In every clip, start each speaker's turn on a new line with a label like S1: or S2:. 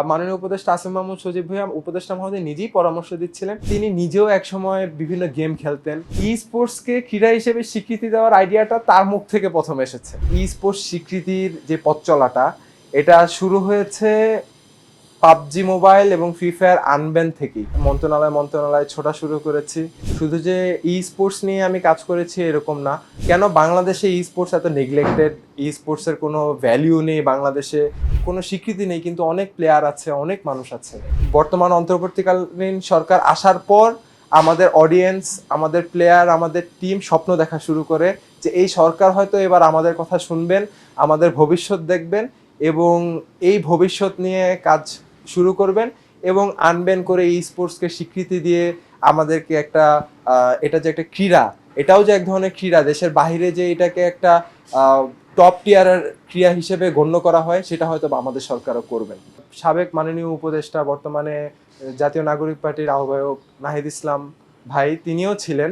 S1: মাননীয় উপদেষ্টা আসিফ মাহমুদ সজীব ভুঁইয়া উপদেষ্টা মহোদয় নিজেই পরামর্শ দিচ্ছিলেন। তিনি নিজেও একসময় বিভিন্ন গেম খেলতেন। ই স্পোর্টসকে ক্রীড়া হিসেবে স্বীকৃতি দেওয়ার আইডিয়াটা তার মুখ থেকে প্রথম এসেছে। ই স্পোর্টস স্বীকৃতির যে পথ চলাটা, এটা শুরু হয়েছে পাবজি মোবাইল এবং ফ্রি ফায়ার আনব্যান থেকেই। মন্ত্রণালয় ছোটা শুরু করেছি। শুধু যে ই স্পোর্টস নিয়ে আমি কাজ করেছি এরকম না। কেন বাংলাদেশে ই স্পোর্টস এত নেগলেক্টেড? ই স্পোর্টসের কোনো ভ্যালিউ নেই, বাংলাদেশে কোনো স্বীকৃতি নেই, কিন্তু অনেক প্লেয়ার আছে, অনেক মানুষ আছে। বর্তমান অন্তর্বর্তীকালীন সরকার আসার পর আমাদের অডিয়েন্স, আমাদের প্লেয়ার, আমাদের টিম স্বপ্ন দেখা শুরু করে যে এই সরকার হয়তো এবার আমাদের কথা শুনবেন, আমাদের ভবিষ্যৎ দেখবেন এবং এই ভবিষ্যৎ নিয়ে কাজ শুরু করবেন এবং আনবেন করে ই স্পোর্টসকে স্বীকৃতি দিয়ে আমাদেরকে একটা এটা যে একটা ক্রীড়া, এটাও যে এক ধরনের ক্রীড়া, দেশের বাইরে যে এটাকে একটা টপ টিয়ারের ক্রীড়া হিসেবে গণ্য করা হয়, সেটা হয়তো আমাদের সরকারও করবেন। সাবেক মাননীয় উপদেষ্টা, বর্তমানে জাতীয় নাগরিক পার্টির আহ্বায়ক নাহিদ ইসলাম ভাই, তিনিও ছিলেন।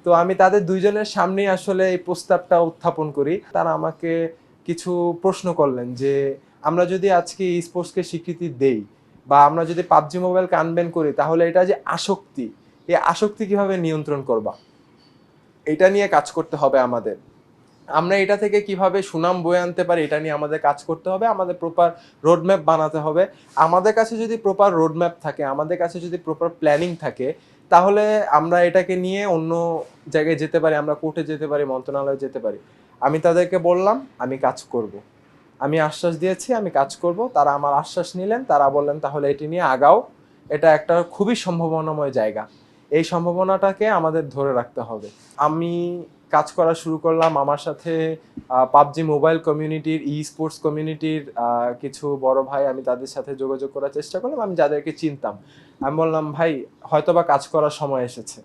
S1: তো আমি তাদের দুইজনের সামনেই আসলে এই প্রস্তাবটা উত্থাপন করি। তারা আমাকে কিছু প্রশ্ন করলেন যে আমরা যদি আজকে ই স্পোর্টসকে স্বীকৃতি দেই বা আমরা যদি পাবজি মোবাইলকে আনব্যান করি, তাহলে এটা যে আসক্তি, এই আসক্তি কিভাবে নিয়ন্ত্রণ করবা, এটা নিয়ে কাজ করতে হবে আমাদের। আমরা এটা থেকে কিভাবে সুনাম বয়ে আনতে পারি, এটা নিয়ে আমাদের কাজ করতে হবে। আমাদের প্রপার রোডম্যাপ বানাতে হবে। আমাদের কাছে যদি প্রপার রোডম্যাপ থাকে, আমাদের কাছে যদি প্রপার প্ল্যানিং থাকে, তাহলে আমরা এটাকে নিয়ে অন্য জায়গায় যেতে পারি, আমরা কোর্টে যেতে পারি, মন্ত্রণালয়ে যেতে পারি। আমি তাদেরকে বললাম আমি কাজ করব। আমি আশ্বাস দিয়েছি আমি কাজ করব। তারা আমার আশ্বাস নিলেন, তারা বললেন তাহলে এটি নিয়ে আগাও। এটা একটা খুবই সম্ভাবনাময় জায়গা, এই সম্ভাবনাটাকে আমাদের ধরে রাখতে হবে। আমি কাজ করা শুরু করলাম। আমার সাথে পাবজি মোবাইল কমিউনিটির, ই স্পোর্টস কমিউনিটির কিছু বড় ভাই, আমি তাদের সাথে যোগাযোগ করার চেষ্টা করলাম। আমি যাদেরকে চিনতাম, আমি বললাম ভাই হয়তোবা কাজ করার সময় এসেছে।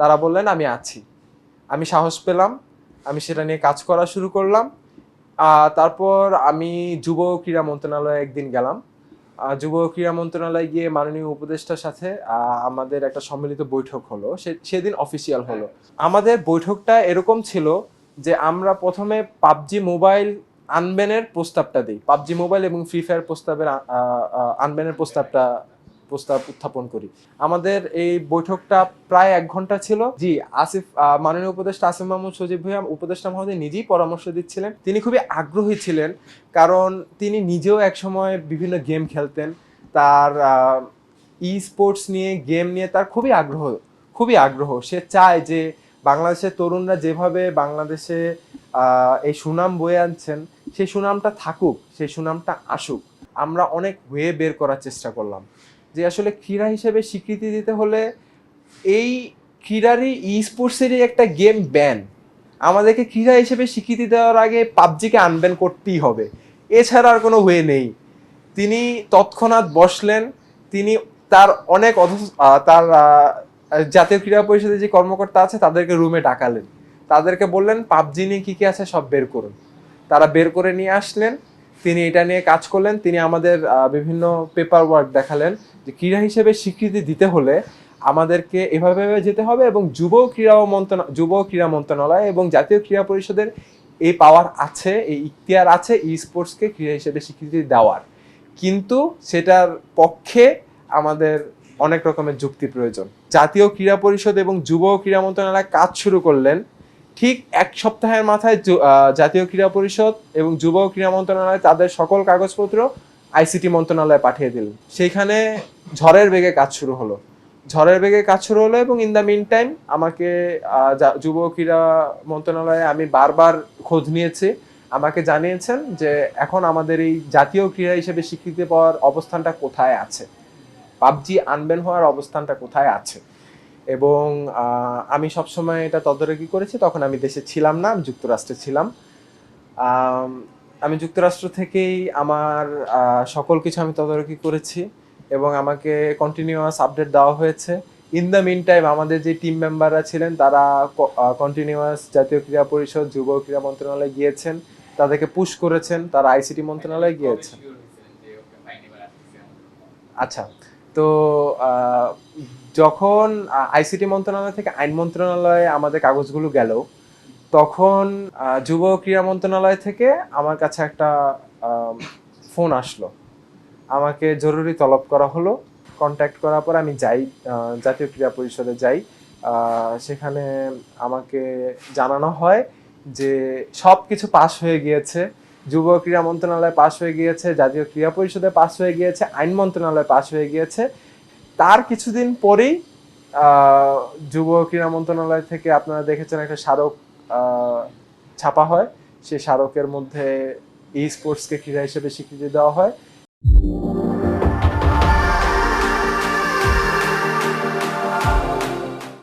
S1: তারা বললেন আমি আছি। আমি সাহস পেলাম, আমি সেটা নিয়ে কাজ করা শুরু করলাম। তারপর আমি যুব ক্রীড়া মন্ত্রণালয়ে একদিন গেলাম। যুব ক্রীড়া মন্ত্রণালয়ে গিয়ে মাননীয় উপদেষ্টার সাথে আমাদের একটা সম্মিলিত বৈঠক হলো। সেদিন অফিসিয়াল হলো। আমাদের বৈঠকটা এরকম ছিল যে আমরা প্রথমে পাবজি মোবাইল আনব্যানের প্রস্তাবটা দিই, পাবজি মোবাইল এবং ফ্রি ফায়ার আনব্যানের প্রস্তাব উত্থাপন করি। আমাদের এই বৈঠকটা প্রায় 1 ঘন্টা ছিল। জি, মাননীয় উপদেষ্টা আসিফ মাহমুদ সজীব ভুঁইয়া উপদেষ্টা মহোদয় নিজেই পরামর্শ দিচ্ছিলেন। তিনি খুবই আগ্রহী ছিলেন, কারণ তিনি নিজেও একসময় বিভিন্ন গেম খেলতেন। তার ই স্পোর্টস নিয়ে, গেম নিয়ে তার খুবই আগ্রহ। সে চায় যে বাংলাদেশের তরুণরা যেভাবে বাংলাদেশে এই সুনাম বয়ে আনছেন, সেই সুনামটা থাকুক, সেই সুনামটা আসুক। আমরা অনেক ওয়ে বের করার চেষ্টা করলাম যে আসলে ক্রীড়া হিসেবে স্বীকৃতি দিতে হলে এই ক্রীড়ারই, ই স্পোর্টসেরই একটা গেম ব্যান। আমাদেরকে ক্রীড়া হিসেবে স্বীকৃতি দেওয়ার আগে পাবজিকে আনব্যান করতেই হবে, এছাড়া আর কোনো ওয়ে নেই। তিনি তৎক্ষণাৎ বসলেন। তিনি তার অনেক তার জাতীয় ক্রীড়া পরিষদের যে কর্মকর্তা আছে তাদেরকে রুমে ডাকালেন। তাদেরকে বললেন পাবজি নিয়ে কী কী আছে সব বের করুন। তারা বের করে নিয়ে আসলেন। তিনি এটা নিয়ে কাজ করলেন। তিনি আমাদের বিভিন্ন পেপার ওয়ার্ক দেখালেন যে ক্রীড়া হিসেবে স্বীকৃতি দিতে হলে আমাদেরকে এভাবে যেতে হবে এবং যুব ক্রীড়া মন্ত্রণালয় এবং জাতীয় ক্রীড়া পরিষদের এই পাওয়ার আছে, এই ইখতিয়ার আছে ই স্পোর্টসকে ক্রীড়া হিসেবে স্বীকৃতি দেওয়ার। কিন্তু সেটার পক্ষে আমাদের অনেক রকমের যুক্তি প্রয়োজন। জাতীয় ক্রীড়া পরিষদ এবং যুব ক্রীড়া মন্ত্রণালয় কাজ শুরু করলেন। ঠিক 1 সপ্তাহের মাথায় জাতীয় ক্রীড়া পরিষদ এবং যুব ক্রীড়া মন্ত্রণালয় তাদের সকল কাগজপত্র আইসিটি মন্ত্রণালয়ে পাঠিয়ে দিল। সেইখানে ঝড়ের বেগে কাজ শুরু হলো এবং ইন দ্য মিন টাইম আমাকে যুব ক্রীড়া মন্ত্রণালয়ে আমি বারবার খোঁজ নিয়েছি। আমাকে জানিয়েছেন যে এখন আমাদের এই জাতীয় ক্রীড়া হিসেবে স্বীকৃতি পাওয়ার অবস্থানটা কোথায় আছে, পাবজি আনব্যান হওয়ার অবস্থানটা কোথায় আছে। এবং আমি সবসময় এটা তদারকি করেছি। তখন আমি দেশে ছিলাম না, আমি যুক্তরাষ্ট্রে ছিলাম। আমি যুক্তরাষ্ট্র থেকেই আমার সকল কিছু আমি তদারকি করেছি এবং আমাকে কন্টিনিউয়াস আপডেট দেওয়া হয়েছে। ইন দ্য মিন টাইম আমাদের যে টিম মেম্বাররা ছিলেন তারা কন্টিনিউয়াস জাতীয় ক্রীড়া পরিষদ, যুব ক্রীড়া মন্ত্রণালয়ে গিয়েছেন, তাদেরকে পুশ করেছেন, তারা আইসিটি মন্ত্রণালয়ে গিয়েছেন। আচ্ছা, তো যখন আইসিটি মন্ত্রণালয় থেকে আইন মন্ত্রণালয়ে আমাদের কাগজগুলো গেল, তখন যুব ক্রীড়া মন্ত্রণালয় থেকে আমার কাছে একটা ফোন আসলো। আমাকে জরুরি তলব করা হলো। কন্ট্যাক্ট করার পর আমি যাই, জাতীয় ক্রীড়া পরিষদে যাই। সেখানে আমাকে জানানো হয় যে সব কিছু পাস হয়ে গিয়েছে, যুব ক্রীড়া মন্ত্রণালয় পাস হয়ে গিয়েছে, জাতীয় ক্রীড়া পরিষদে পাস হয়ে গিয়েছে, আইন মন্ত্রণালয় পাস হয়ে গিয়েছে। তার কিছুদিন পরেই যুব ক্রীড়া মন্ত্রণালয় থেকে আপনারা দেখেছেন একটা স্মারক ছাপা হয়। সেই স্মারকের মধ্যে ই স্পোর্টসকে ক্রীড়া হিসেবে স্বীকৃতি দেওয়া হয়।